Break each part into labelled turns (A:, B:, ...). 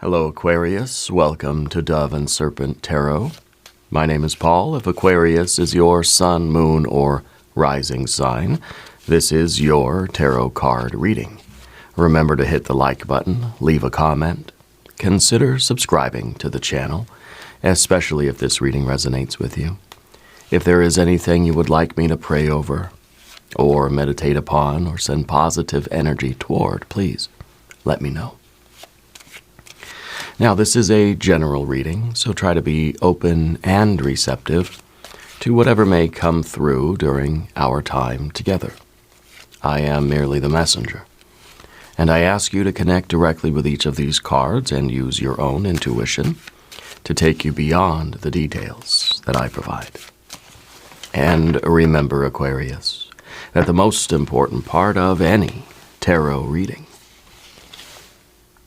A: Hello, Aquarius. Welcome to Dove and Serpent Tarot. My name is Paul. If Aquarius is your sun, moon, or rising sign, this is your tarot card reading. Remember to hit the like button, leave a comment, consider subscribing to the channel, especially if this reading resonates with you. If there is anything you would like me to pray over, or meditate upon, or send positive energy toward, please let me know. Now, this is a general reading, so try to be open and receptive to whatever may come through during our time together. I am merely the messenger, and I ask you to connect directly with each of these cards and use your own intuition to take you beyond the details that I provide. And remember, Aquarius, that the most important part of any tarot reading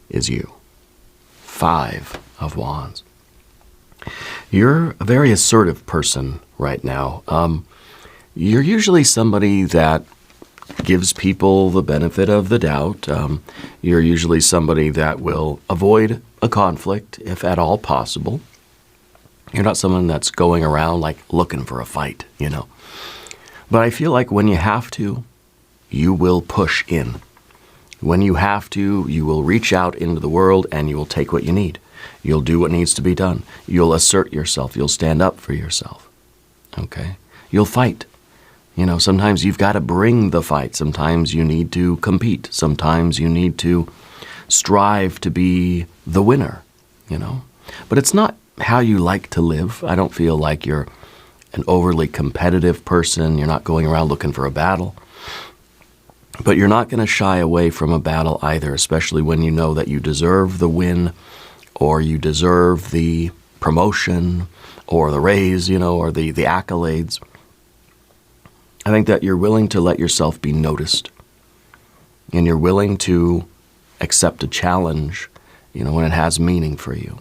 A: is you. 5 of Wands. You're a very assertive person right now. You're usually somebody that gives people the benefit of the doubt. You're usually somebody that will avoid a conflict if at all possible. You're not someone that's going around like looking for a fight, you know. But I feel like when you have to, you will push in. When you have to, you will reach out into the world and you will take what you need. You'll do what needs to be done. You'll assert yourself. You'll stand up for yourself. Okay? You'll fight. You know, sometimes you've got to bring the fight. Sometimes you need to compete. Sometimes you need to strive to be the winner, you know. But it's not how you like to live. I don't feel like you're an overly competitive person. You're not going around looking for a battle. But you're not going to shy away from a battle either, especially when you know that you deserve the win or you deserve the promotion or the raise, you know, or the accolades. I think that you're willing to let yourself be noticed, and you're willing to accept a challenge, you know, when it has meaning for you.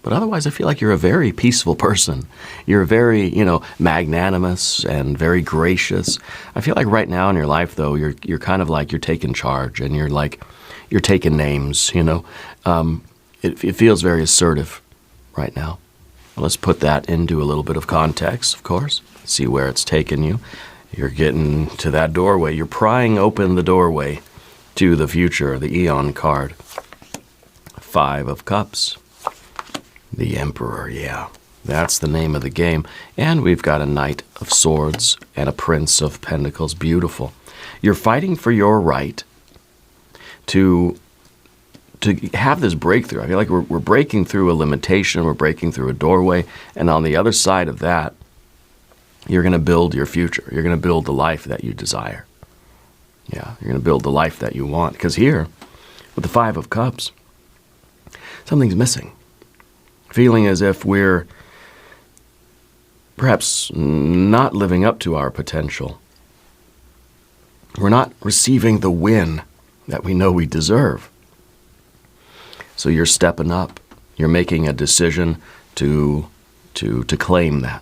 A: But otherwise, I feel like you're a very peaceful person. You're very, you know, magnanimous and very gracious. I feel like right now in your life, though, you're kind of like you're taking charge and you're taking names, you know. It feels very assertive right now. Let's put that into a little bit of context, of course. See where it's taken you. You're getting to that doorway. You're prying open the doorway to the future, the Eon card. 5 of Cups. The Emperor, yeah. That's the name of the game. And we've got a Knight of Swords and a Prince of Pentacles. Beautiful. You're fighting for your right to have this breakthrough. I feel like we're breaking through a limitation. We're breaking through a doorway. And on the other side of that, you're going to build your future. You're going to build the life that you desire. Yeah, you're going to build the life that you want. Because here, with the 5 of Cups, something's missing. Feeling as if we're perhaps not living up to our potential. We're not receiving the win that we know we deserve. So you're stepping up. You're making a decision to claim that.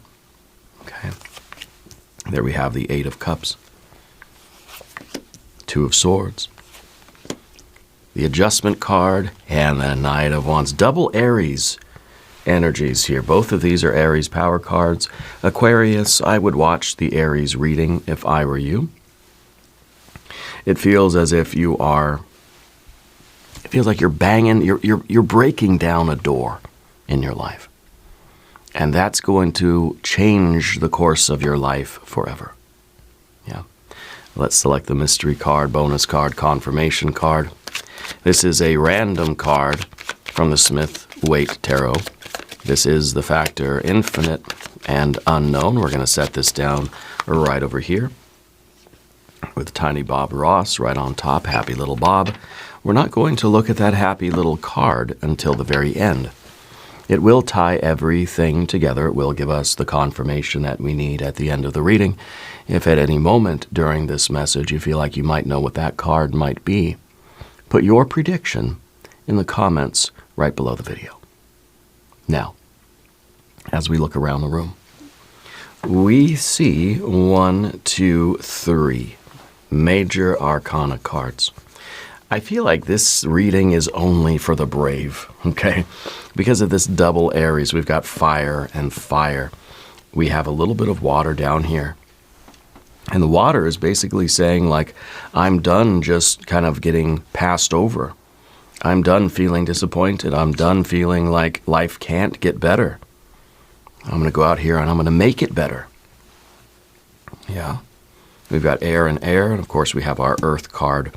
A: Okay. There we have the 8 of Cups. 2 of Swords. The Adjustment card and the Knight of Wands. Double Aries energies here. Both of these are Aries power cards. Aquarius, I would watch the Aries reading if I were you. It feels as if it feels like you're banging, you're breaking down a door in your life. And that's going to change the course of your life forever. Yeah. Let's select the mystery card, bonus card, confirmation card. This is a random card from the Smith-Waite Tarot. This is the factor infinite and unknown. We're going to set this down right over here with Tiny Bob Ross right on top. Happy little Bob. We're not going to look at that happy little card until the very end. It will tie everything together. It will give us the confirmation that we need at the end of the reading. If at any moment during this message you feel like you might know what that card might be, put your prediction in the comments right below the video. Now, as we look around the room, we see 1, 2, 3 major arcana cards. I feel like this reading is only for the brave, okay? Because of this double Aries, we've got fire and fire. We have a little bit of water down here. And the water is basically saying, like, I'm done just kind of getting passed over. I'm done feeling disappointed. I'm done feeling like life can't get better. I'm going to go out here and I'm going to make it better. Yeah. We've got air and air, and of course we have our earth card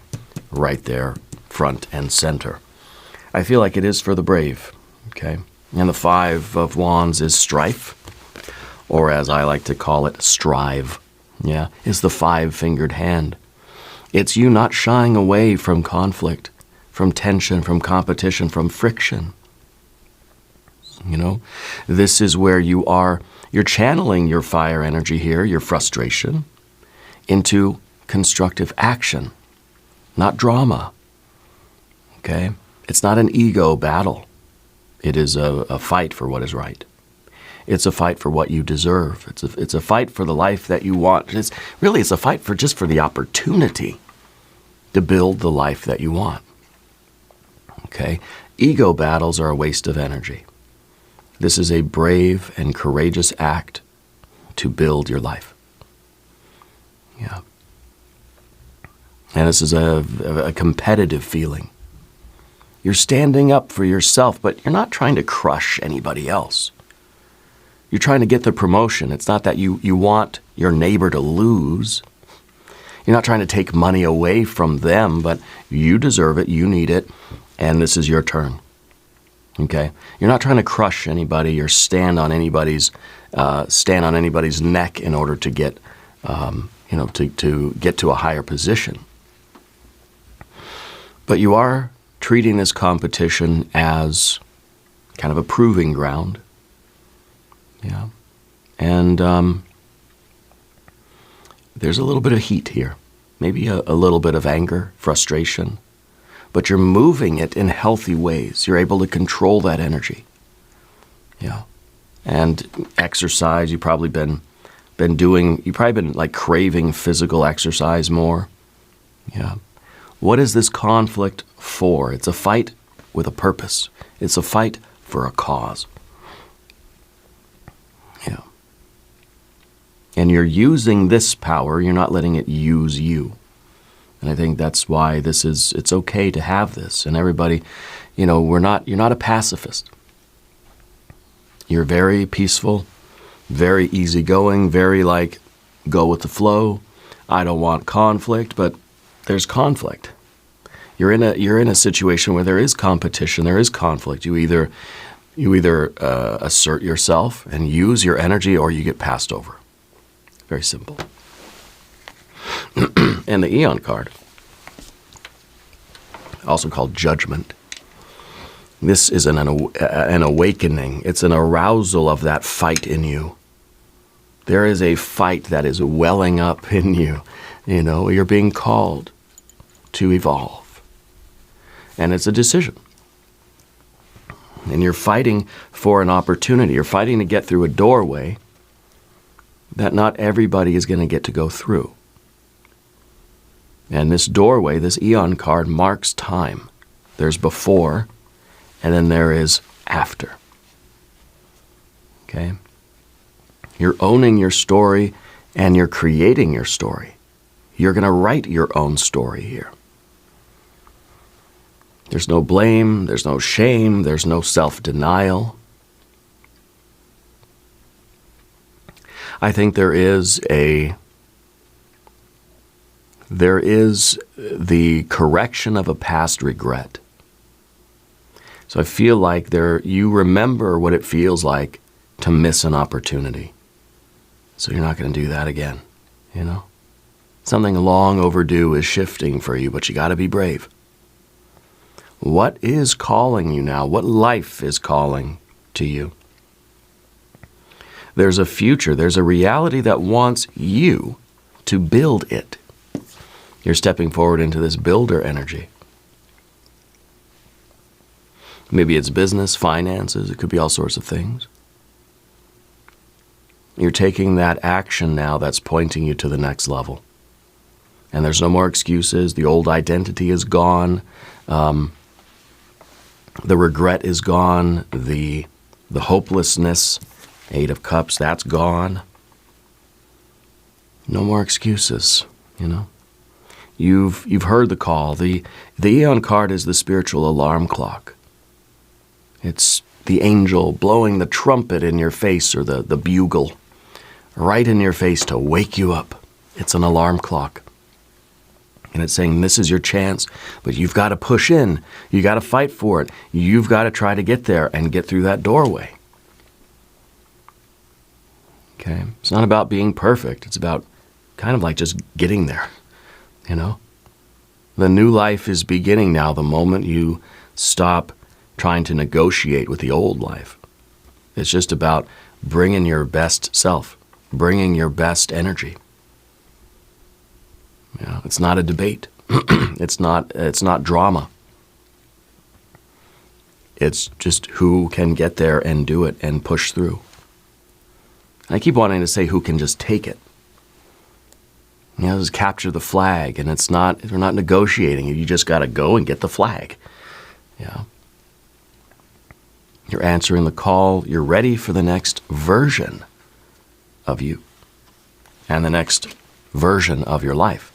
A: right there, front and center. I feel like it is for the brave, okay? And the 5 of Wands is strife, or as I like to call it, strive. Yeah, it's the 5-fingered hand. It's you not shying away from conflict, from tension, from competition, from friction. You know, this is where you're channeling your fire energy here, your frustration, into constructive action, not drama. Okay? It's not an ego battle. It is a fight for what is right. It's a fight for what you deserve. It's a fight for the life that you want. It's a fight for the opportunity to build the life that you want. Okay? Ego battles are a waste of energy. This is a brave and courageous act to build your life. Yeah. And this is a competitive feeling. You're standing up for yourself, but you're not trying to crush anybody else. You're trying to get the promotion. It's not that you want your neighbor to lose. You're not trying to take money away from them, but you deserve it, you need it, and this is your turn. Okay? You're not trying to crush anybody or stand on anybody's neck in order to get to get to a higher position. But you are treating this competition as kind of a proving ground. Yeah. And there's a little bit of heat here, maybe a little bit of anger, frustration, but you're moving it in healthy ways. You're able to control that energy. Yeah. And exercise, you've probably been like craving physical exercise more. Yeah. What is this conflict for? It's a fight with a purpose. It's a fight for a cause. Yeah. And you're using this power, you're not letting it use you. And I think that's why it's okay to have this. And everybody, you're not a pacifist. You're very peaceful, very easygoing, very like, go with the flow. I don't want conflict, but there's conflict. You're in a situation where there is competition, there is conflict. You either assert yourself and use your energy, or you get passed over. Very simple. And the Eon card, also called Judgment. This is an awakening. It's an arousal of that fight in you. There is a fight that is welling up in you. You're being called to evolve. And it's a decision. And you're fighting for an opportunity. You're fighting to get through a doorway that not everybody is going to get to go through. And this doorway, this Eon card, marks time. There's before, and then there is after. Okay? You're owning your story, and you're creating your story. You're going to write your own story here. There's no blame, there's no shame, there's no self-denial. I think there is the correction of a past regret. So I feel like you remember what it feels like to miss an opportunity. So you're not going to do that again, Something long overdue is shifting for you, but you got to be brave. What is calling you now? What life is calling to you? There's a future. There's a reality that wants you to build it. You're stepping forward into this builder energy. Maybe it's business, finances. It could be all sorts of things. You're taking that action now that's pointing you to the next level. And there's no more excuses. The old identity is gone. The regret is gone. The hopelessness, 8 of Cups, that's gone. No more excuses, you know. You've heard the call. The Aeon card is the spiritual alarm clock. It's the angel blowing the trumpet in your face, or the bugle right in your face to wake you up. It's an alarm clock. And it's saying, this is your chance, but you've got to push in. You got to fight for it. You've got to try to get there and get through that doorway. Okay? It's not about being perfect. It's about kind of like just getting there, you know? The new life is beginning now the moment you stop trying to negotiate with the old life. It's just about bringing your best self, bringing your best energy. You know, it's not a debate. It's not drama. It's just who can get there and do it and push through. I keep wanting to say who can just take it. You know, just capture the flag, and we're not negotiating. You just got to go and get the flag. Yeah. You're answering the call. You're ready for the next version of you and the next version of your life.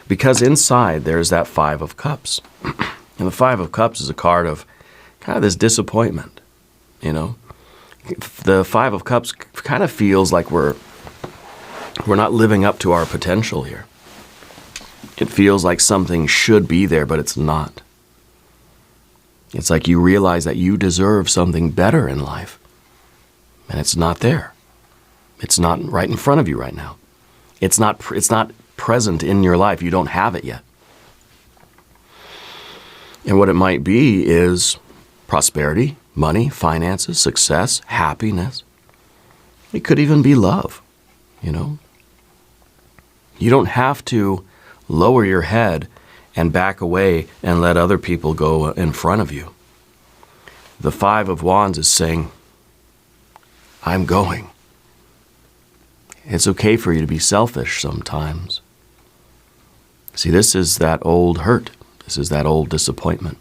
A: Because inside there's that 5 of Cups. And the 5 of Cups is a card of kind of this disappointment, you know. The 5 of Cups kind of feels like we're not living up to our potential here. It feels like something should be there, but it's not. It's like you realize that you deserve something better in life, and it's not there. It's not right in front of you right now. It's not present in your life. You don't have it yet. And what it might be is prosperity, money, finances, success, happiness. It could even be love, you know. You don't have to lower your head and back away and let other people go in front of you. The 5 of Wands is saying, I'm going. It's okay for you to be selfish sometimes. See, this is that old hurt. This is that old disappointment.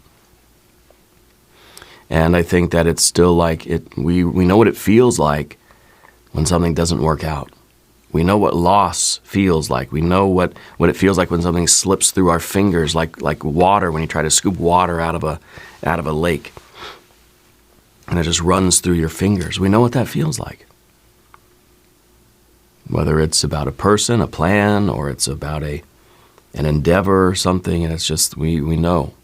A: And I think that it's still like we know what it feels like when something doesn't work out. We know what loss feels like. We know what it feels like when something slips through our fingers, like water, when you try to scoop water out of a lake. And it just runs through your fingers. We know what that feels like. Whether it's about a person, a plan, or it's about an endeavor or something, and it's just, we know.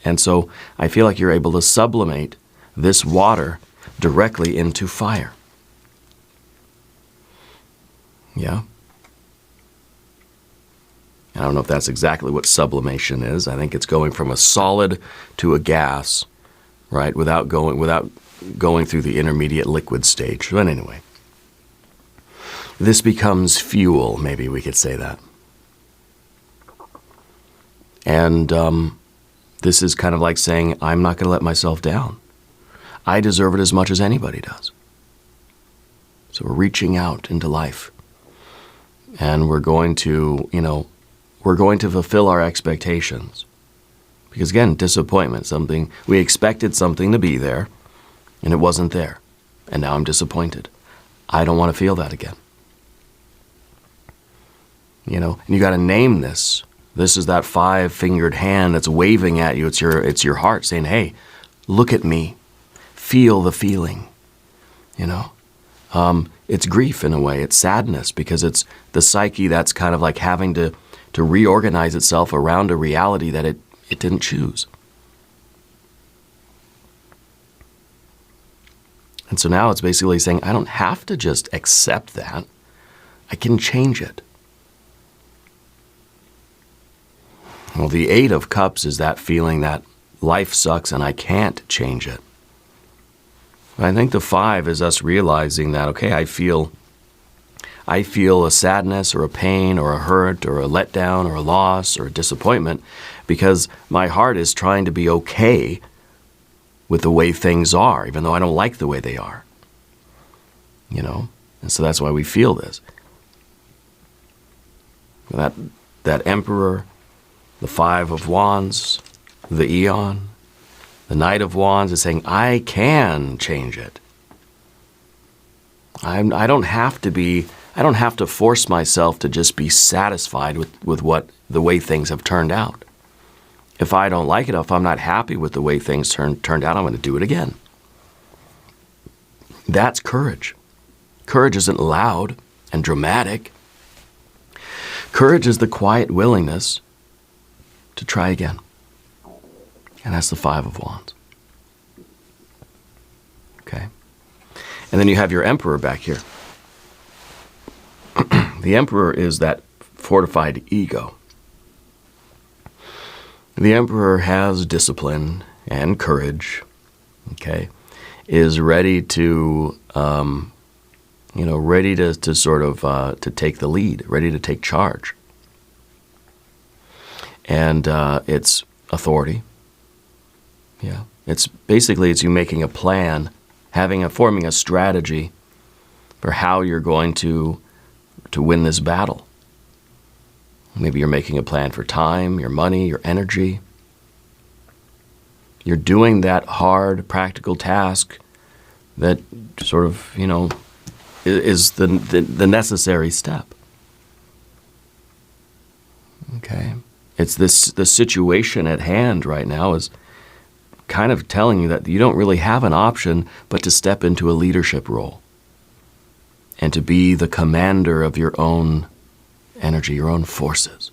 A: And so I feel like you're able to sublimate this water directly into fire. Yeah? I don't know if that's exactly what sublimation is. I think it's going from a solid to a gas, right, without going through the intermediate liquid stage. But anyway, this becomes fuel, maybe we could say that. And this is kind of like saying, I'm not going to let myself down. I deserve it as much as anybody does. So we're reaching out into life. And we're going to, fulfill our expectations. Because again, disappointment, we expected something to be there, and it wasn't there. And now I'm disappointed. I don't want to feel that again. You know, and you got to name this. This is that 5-fingered hand that's waving at you. It's your heart saying, hey, look at me. Feel the feeling. You know? It's grief in a way. It's sadness because it's the psyche that's kind of like having to reorganize itself around a reality that it didn't choose. And so now it's basically saying, I don't have to just accept that. I can change it. Well, the 8 of Cups is that feeling that life sucks and I can't change it. I think the 5 is us realizing that, okay, I feel a sadness or a pain or a hurt or a letdown or a loss or a disappointment because my heart is trying to be okay with the way things are, even though I don't like the way they are. You know? And so that's why we feel this. that Emperor, the Five of Wands, the Eon, the Knight of Wands is saying, I can change it. I don't have to force myself to just be satisfied with the way things have turned out. If I don't like it, if I'm not happy with the way things turned out, I'm going to do it again. That's courage. Courage isn't loud and dramatic. Courage is the quiet willingness to try again. And that's the Five of Wands. Okay? And then you have your Emperor back here. The Emperor is that fortified ego. The Emperor has discipline and courage, okay, is ready to, ready to sort of to take the lead, ready to take charge. And it's authority. Yeah, it's you making a plan, forming a strategy for how you're going to win this battle. Maybe you're making a plan for time, your money, your energy. You're doing that hard, practical task that sort of, is the necessary step. Okay? It's the situation at hand right now is kind of telling you that you don't really have an option but to step into a leadership role and to be the commander of your own energy, your own forces.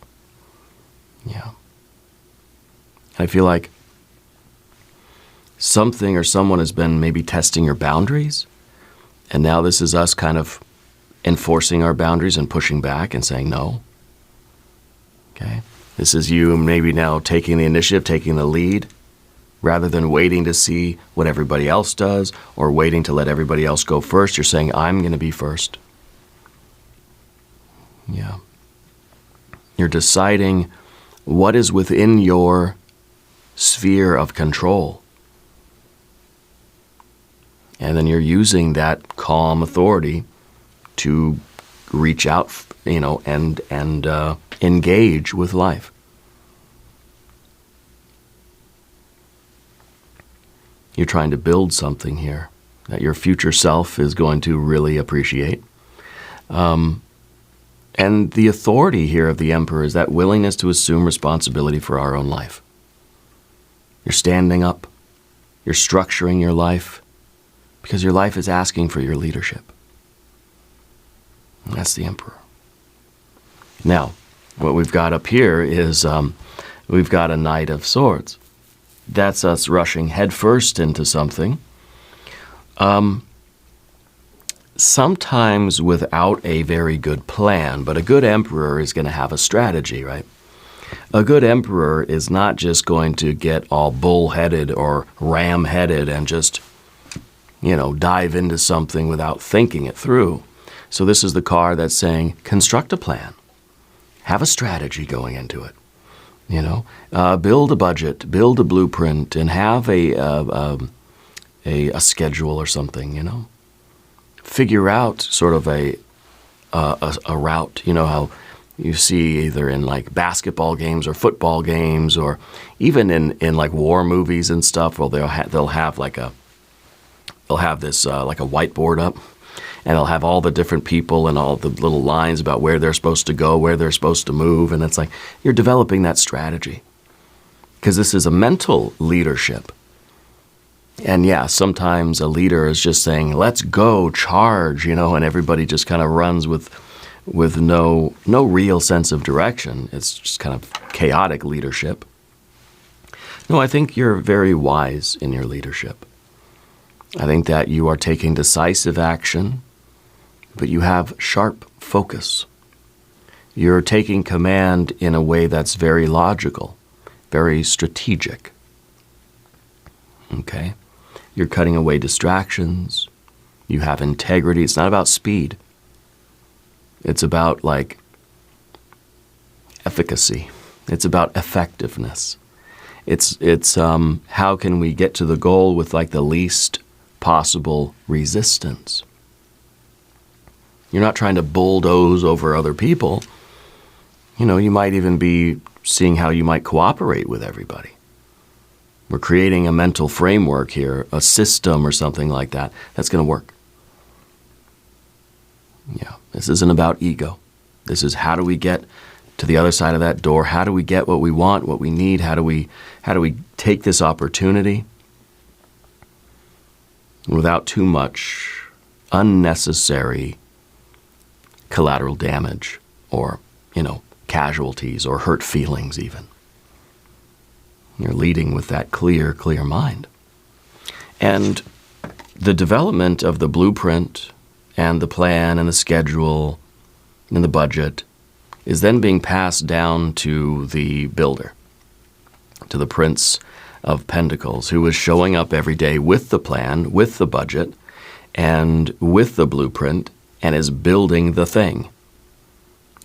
A: Yeah. I feel like something or someone has been maybe testing your boundaries, and now this is us kind of enforcing our boundaries and pushing back and saying no. Okay? This is you maybe now taking the initiative, taking the lead, rather than waiting to see what everybody else does or waiting to let everybody else go first. You're saying, I'm going to be first. Yeah. You're deciding what is within your sphere of control. And then you're using that calm authority to reach out, and engage with life. You're trying to build something here that your future self is going to really appreciate. And the authority here of the Emperor is that willingness to assume responsibility for our own life. You're standing up. You're structuring your life because your life is asking for your leadership. And that's the Emperor. Now, what we've got up here is we've got a Knight of Swords. That's us rushing headfirst into something. Sometimes without a very good plan, but a good Emperor is going to have a strategy, right? A good Emperor is not just going to get all bull-headed or ram-headed and just, dive into something without thinking it through. So this is the card that's saying, construct a plan. Have a strategy going into it. Build a budget, build a blueprint, and have a schedule or something. Figure out sort of a route. How you see either in like basketball games or football games, or even in like war movies and stuff. Well, they'll have this like a whiteboard up. And they'll have all the different people and all the little lines about where they're supposed to go, where they're supposed to move. And it's like you're developing that strategy. Because this is a mental leadership. And yeah, sometimes a leader is just saying, let's go, charge, and everybody just kind of runs with no real sense of direction. It's just kind of chaotic leadership. No, I think you're very wise in your leadership. I think that you are taking decisive action, but you have sharp focus. You're taking command in a way that's very logical, very strategic. Okay? You're cutting away distractions. You have integrity. It's not about speed. It's about, efficacy. It's about effectiveness. It's how can we get to the goal with, the least possible resistance. You're not trying to bulldoze over other people. You might even be seeing how you might cooperate with everybody. We're creating a mental framework here, a system or something like that, that's going to work. Yeah, this isn't about ego. This is how do we get to the other side of that door? How do we get what we want, what we need? How do we take this opportunity without too much unnecessary collateral damage or, casualties or hurt feelings even? You're leading with that clear mind. And the development of the blueprint and the plan and the schedule and the budget is then being passed down to the builder, to the Prince of Pentacles, who is showing up every day with the plan, with the budget, and with the blueprint, and is building the thing,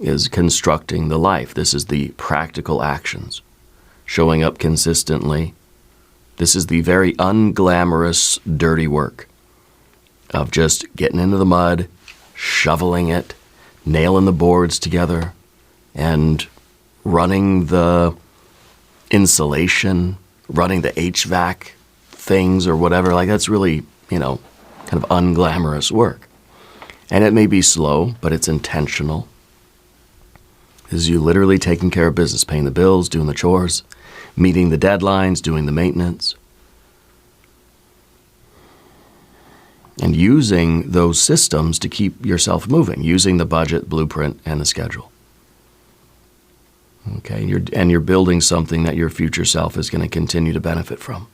A: is constructing the life. This is the practical actions. Showing up consistently. This is the very unglamorous, dirty work of just getting into the mud, shoveling it, nailing the boards together, and running the insulation, running the HVAC things or whatever. Like, that's really, kind of unglamorous work. And it may be slow, but it's intentional. This is you literally taking care of business, paying the bills, doing the chores, meeting the deadlines, doing the maintenance, and using those systems to keep yourself moving, using the budget, blueprint, and the schedule. Okay, you're building something that your future self is going to continue to benefit from.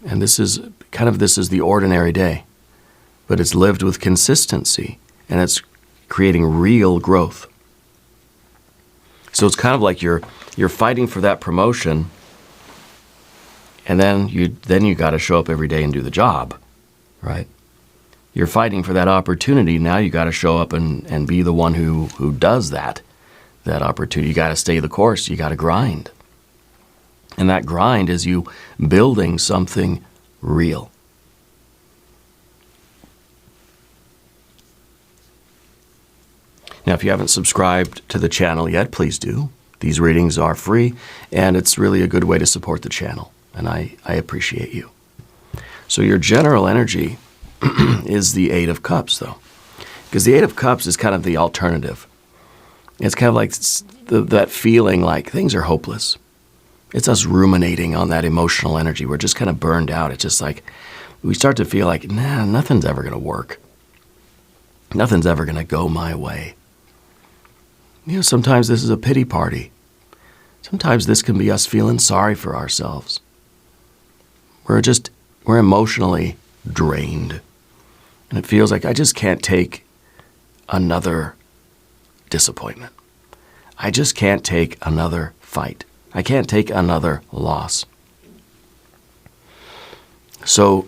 A: And this is the ordinary day, but it's lived with consistency, and it's creating real growth. So it's kind of like you're fighting for that promotion, and then you got to show up every day and do the job, right? You're fighting for that opportunity. Now you got to show up and be the one who does that opportunity. You got to stay the course. You got to grind. And that grind is you building something real. Now, if you haven't subscribed to the channel yet, please do. These readings are free, and it's really a good way to support the channel, and I appreciate you. So your general energy is the Eight of Cups, though, because the Eight of Cups is kind of the alternative. It's kind of like that feeling like things are hopeless. It's us ruminating on that emotional energy. We're just kind of burned out. It's just like we start to feel like, nothing's ever going to work. Nothing's ever going to go my way. Sometimes this is a pity party. Sometimes this can be us feeling sorry for ourselves. We're emotionally drained. And it feels like I just can't take another disappointment. I just can't take another fight. I can't take another loss. So,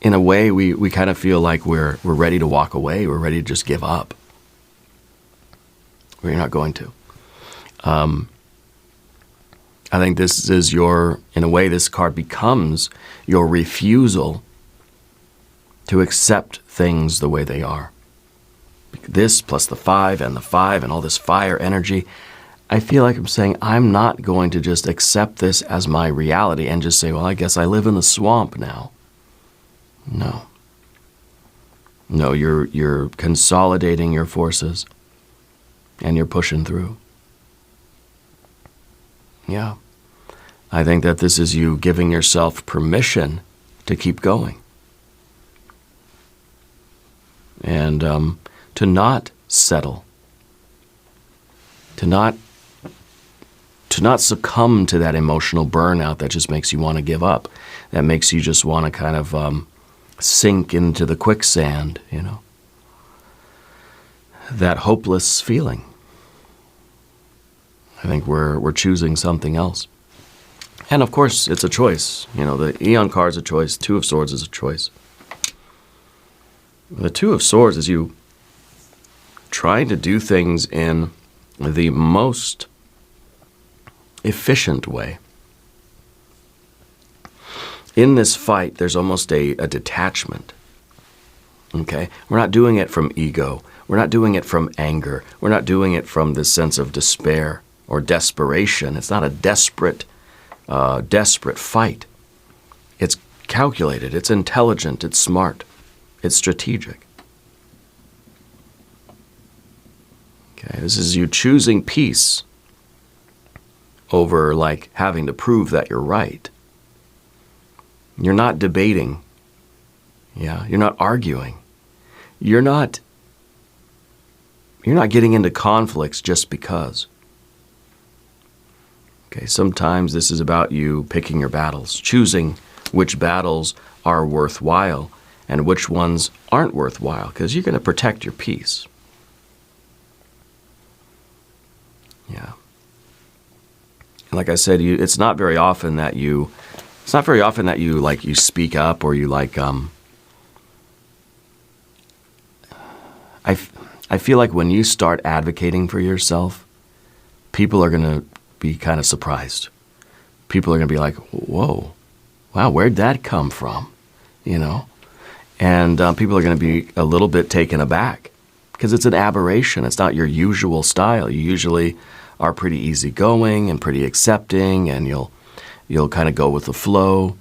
A: in a way, we kind of feel like we're ready to walk away. We're ready to just give up. We're not going to. I think this is in a way, this card becomes your refusal to accept things the way they are. This plus the 5 and the 5 and all this fire energy, I feel like I'm saying I'm not going to just accept this as my reality and just say, well, I guess I live in the swamp now. No. No, you're consolidating your forces and you're pushing through. Yeah. I think that this is you giving yourself permission to keep going. And to not settle. To not succumb to that emotional burnout that just makes you want to give up. That makes you just want to kind of sink into the quicksand, That hopeless feeling. I think we're choosing something else. And of course, it's a choice. The Eon card is a choice. Two of Swords is a choice. The Two of Swords is you trying to do things in the most efficient way. In this fight, there's almost a detachment. Okay? We're not doing it from ego. We're not doing it from anger. We're not doing it from this sense of despair or desperation. It's not a desperate fight. It's calculated. It's intelligent. It's smart. It's strategic. Okay, this is you choosing peace over like having to prove that you're right. You're not debating. Yeah, you're not arguing. You're not getting into conflicts just because. Okay, sometimes this is about you picking your battles, choosing which battles are worthwhile and which ones aren't worthwhile, because you're going to protect your peace. Yeah. And like I said, it's not very often that you like you speak up or you like I feel like when you start advocating for yourself, people are going to be kind of surprised. People are going to be like, whoa, wow, where'd that come from? You know? And people are going to be a little bit taken aback because it's an aberration. It's not your usual style. You usually are pretty easygoing and pretty accepting, and you'll kind of go with the flow.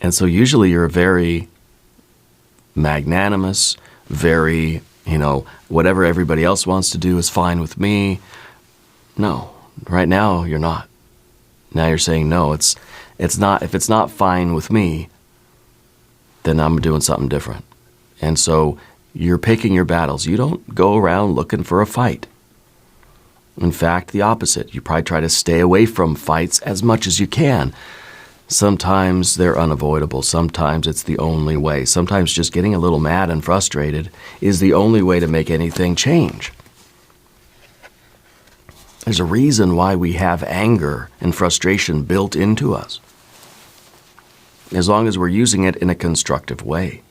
A: And so usually you're very magnanimous, very, whatever everybody else wants to do is fine with me. No, right now you're not. Now you're saying, no, it's not, if it's not fine with me, then I'm doing something different. And so you're picking your battles. You don't go around looking for a fight. In fact, the opposite. You probably try to stay away from fights as much as you can. Sometimes they're unavoidable. Sometimes it's the only way. Sometimes just getting a little mad and frustrated is the only way to make anything change. There's a reason why we have anger and frustration built into us. As long as we're using it in a constructive way,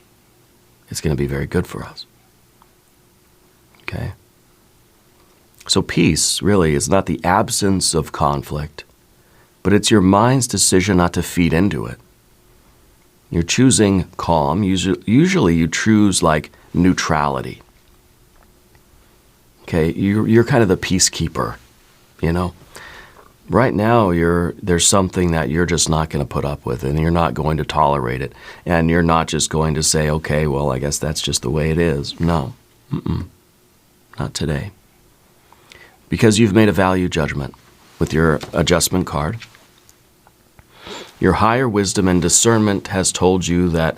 A: it's going to be very good for us. Okay? So peace really is not the absence of conflict, but it's your mind's decision not to feed into it. You're choosing calm. Usually you choose like neutrality. Okay, you're kind of the peacekeeper, Right now there's something that you're just not going to put up with, and you're not going to tolerate it, and you're not just going to say, okay, well, I guess that's just the way it is. No, not today. Because you've made a value judgment with your adjustment card. Your higher wisdom and discernment has told you that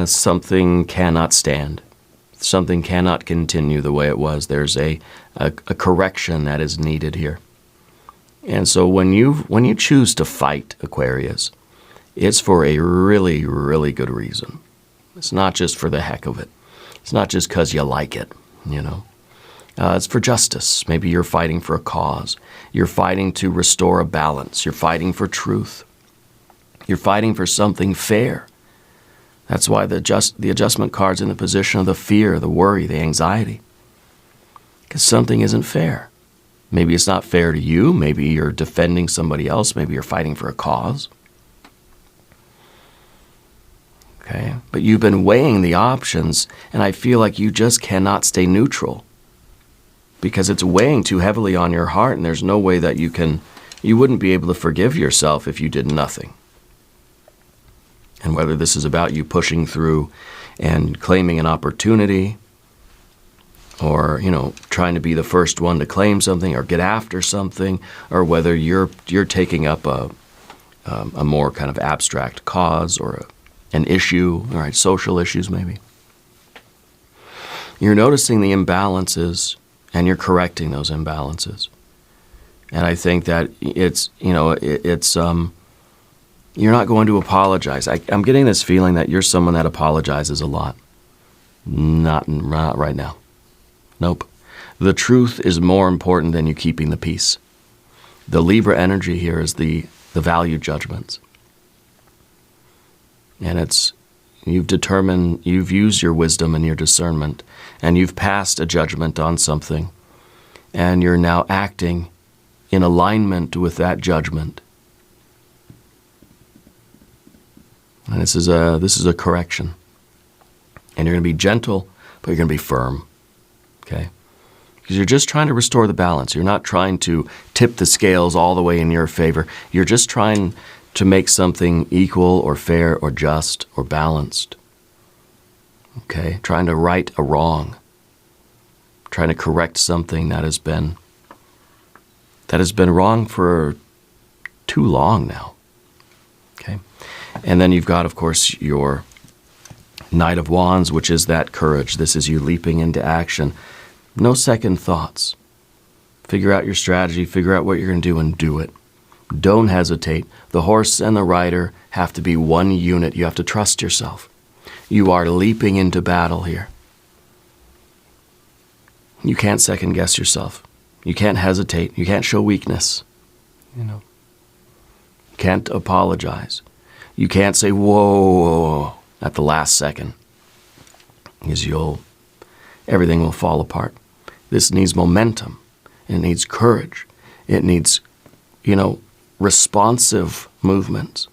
A: something cannot stand. Something cannot continue the way it was. There's a correction that is needed here. And so when you choose to fight, Aquarius, it's for a really, really good reason. It's not just for the heck of it. It's not just because you like it, It's for justice. Maybe you're fighting for a cause. You're fighting to restore a balance. You're fighting for truth. You're fighting for something fair. That's why the adjustment card's in the position of the fear, the worry, the anxiety. Because something isn't fair. Maybe it's not fair to you. Maybe you're defending somebody else. Maybe you're fighting for a cause. Okay? But you've been weighing the options, and I feel like you just cannot stay neutral. Because it's weighing too heavily on your heart, and there's no way that you wouldn't be able to forgive yourself if you did nothing. And whether this is about you pushing through and claiming an opportunity, or, trying to be the first one to claim something or get after something, or whether you're taking up a more kind of abstract cause or an issue, all right, social issues maybe. You're noticing the imbalances, and you're correcting those imbalances. And I think that you're not going to apologize. I'm getting this feeling that you're someone that apologizes a lot. Not right now. Nope. The truth is more important than you keeping the peace. The Libra energy here is the value judgments. And you've used your wisdom and your discernment, and you've passed a judgment on something, and you're now acting in alignment with that judgment. And this is a correction. And you're going to be gentle, but you're going to be firm. Okay? Because you're just trying to restore the balance. You're not trying to tip the scales all the way in your favor. You're just trying to make something equal or fair or just or balanced. Okay? Trying to right a wrong. Trying to correct something that has been wrong for too long now. Okay? And then you've got, of course, your Knight of Wands, which is that courage. This is you leaping into action. No second thoughts. Figure out your strategy, figure out what you're going to do, and do it. Don't hesitate. The horse and the rider have to be one unit. You have to trust yourself. You are leaping into battle here. You can't second guess yourself. You can't hesitate. You can't show weakness. You can't apologize. You can't say, whoa, at the last second. Because everything will fall apart. This needs momentum. It needs courage. It needs, responsive movements.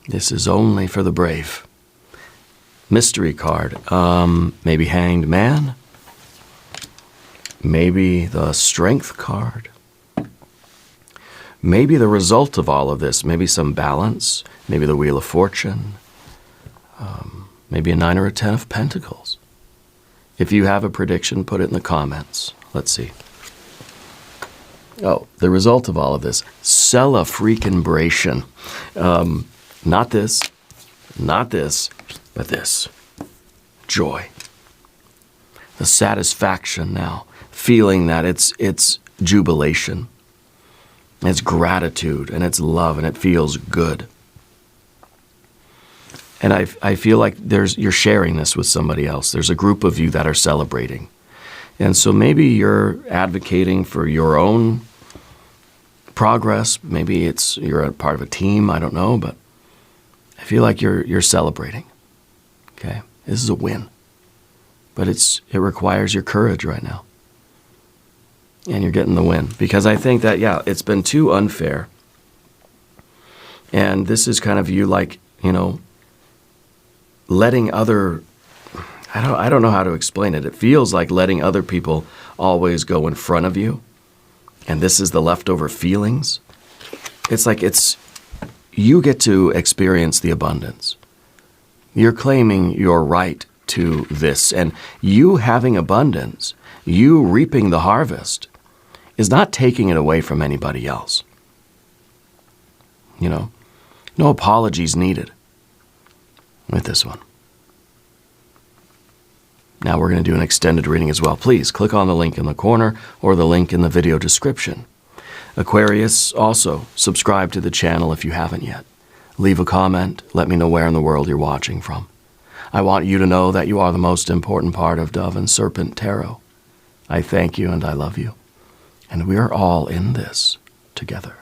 A: This is only for the brave. Mystery card. Maybe Hanged Man. Maybe the Strength card. Maybe the result of all of this. Maybe some balance. Maybe the Wheel of Fortune. Maybe a 9 or a 10 of Pentacles. If you have a prediction, put it in the comments. Let's see. Oh, the result of all of this. Celebration. Not this, but this. Joy. The satisfaction now. Feeling that it's jubilation. It's gratitude and it's love and it feels good. And I feel like you're sharing this with somebody else. There's a group of you that are celebrating. And so maybe you're advocating for your own progress. Maybe you're a part of a team. I don't know, but I feel like you're celebrating. Okay, this is a win, but it requires your courage right now, and you're getting the win because I think that it's been too unfair, and this is kind of you letting other. I don't know how to explain it. It feels like letting other people always go in front of you. And this is the leftover feelings. It's like you get to experience the abundance. You're claiming your right to this. And you having abundance, you reaping the harvest, is not taking it away from anybody else. No apologies needed with this one. Now we're going to do an extended reading as well. Please click on the link in the corner or the link in the video description. Aquarius, also subscribe to the channel if you haven't yet. Leave a comment. Let me know where in the world you're watching from. I want you to know that you are the most important part of Dove and Serpent Tarot. I thank you and I love you. And we are all in this together.